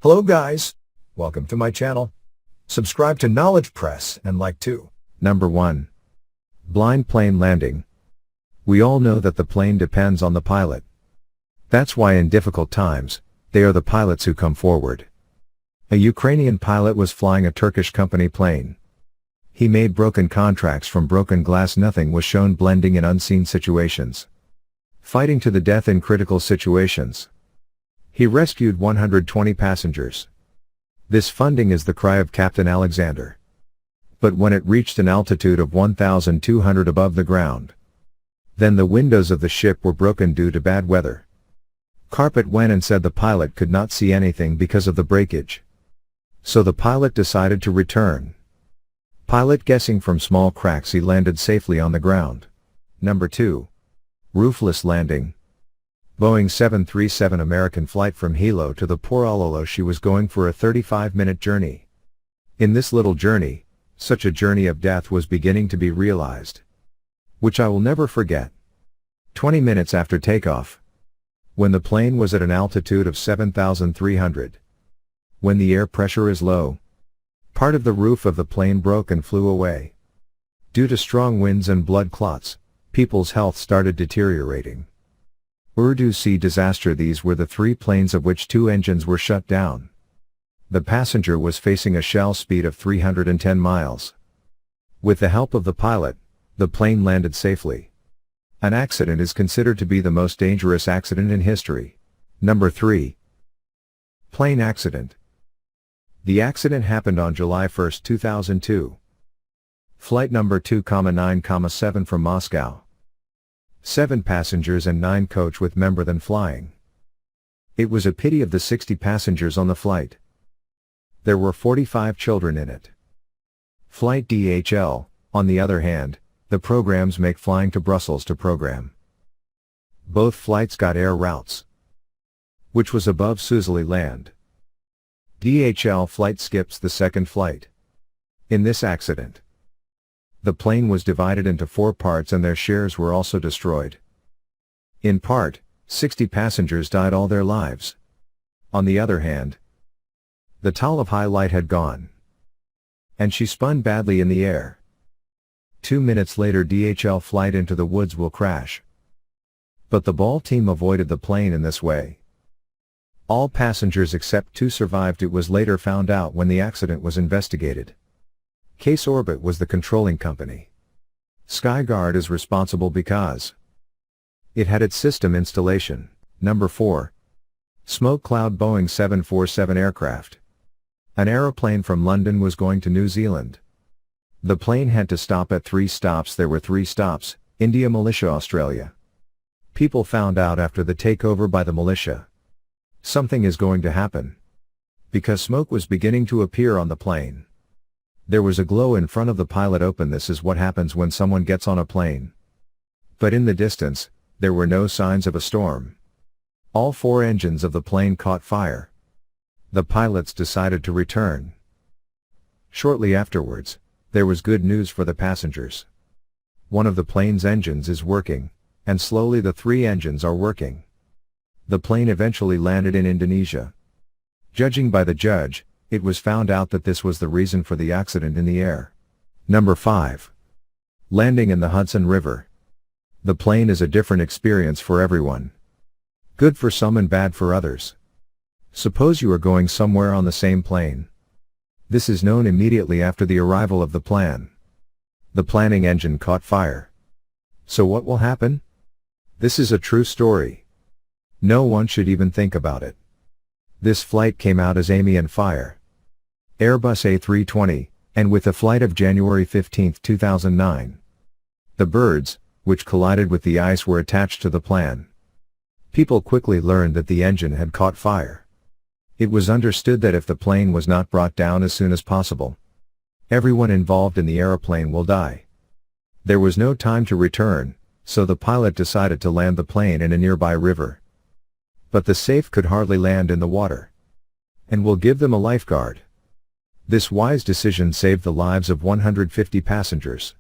Hello guys, welcome to my channel. Subscribe to Knowledge Press and like too. Number 1. Blind plane landing. We all know that the plane depends on the pilot. That's why in difficult times, they are the pilots who come forward. A Ukrainian pilot was flying a Turkish company plane. He made broken contracts from broken glass. Nothing was shown. Blending in unseen situations. Fighting to the death in critical situations. He rescued 120 passengers. This funding is the cry of Captain Alexander. But when it reached an altitude of 1,200 above the ground, then the windows of the ship were broken due to bad weather. Carpet went and said the pilot could not see anything because of the breakage. So the pilot decided to return. Pilot guessing from small cracks, he landed safely on the ground. Number 2. Roofless landing. Boeing 737 American flight from Hilo to the Paro. She was going for a 35-minute journey. In this little journey, such a journey of death was beginning to be realized, which I will never forget. 20 minutes after takeoff, when the plane was at an altitude of 7,300, when the air pressure is low, part of the roof of the plane broke and flew away. Due to strong winds and blood clots, people's health started deteriorating. Urdu Sea disaster. These were the 3 planes of which 2 engines were shut down. The passenger was facing a shell speed of 310 miles. With the help of the pilot, the plane landed safely. An accident is considered to be the most dangerous accident in history. Number 3. Plane accident. The accident happened on July 1, 2002. Flight number 2,9,7 from Moscow. 7 passengers and 9 coach with member than flying. It was a pity of the 60 passengers on the flight. There were 45 children in it. Flight DHL, on the other hand, the programs make flying to Brussels to program. Both flights got air routes, which was above Suzhou land. DHL flight skips the second flight. In this accident, the plane was divided into 4 parts and their shares were also destroyed. In part, 60 passengers died all their lives. On the other hand, the tail of high light had gone, and she spun badly in the air. 2 minutes later, DHL flight into the woods will crash. But the ball team avoided the plane in this way. All passengers except 2 survived. It was later found out when the accident was investigated. Case Orbit was the controlling company. Skyguard is responsible because it had its system installation. Number 4. Smoke cloud. Boeing 747 aircraft. An aeroplane from London was going to New Zealand. The plane had to stop at 3 stops. There were 3 stops: India, Malaysia, Australia. People found out after the takeover by the militia. Something is going to happen, because smoke was beginning to appear on the plane. There was a glow in front of the pilot. Open. This is what happens when someone gets on a plane. But in the distance, there were no signs of a storm. All 4 engines of the plane caught fire. The pilots decided to return. Shortly afterwards, there was good news for the passengers. One of the plane's engines is working, and slowly the 3 engines are working. The plane eventually landed in Indonesia. Judging by the judge, it was found out that this was the reason for the accident in the air. Number 5. Landing in the Hudson River. The plane is a different experience for everyone. Good for some and bad for others. Suppose you are going somewhere on the same plane. This is known immediately after the arrival of the plane. The planning engine caught fire. So what will happen? This is a true story. No one should even think about it. This flight came out as Amy and Fire. Airbus A320, and with a flight of January 15, 2009. The birds, which collided with the ice, were attached to the plane. People quickly learned that the engine had caught fire. It was understood that if the plane was not brought down as soon as possible, everyone involved in the aeroplane will die. There was no time to return, so the pilot decided to land the plane in a nearby river. But the safe could hardly land in the water, and will give them a lifeguard. This wise decision saved the lives of 150 passengers.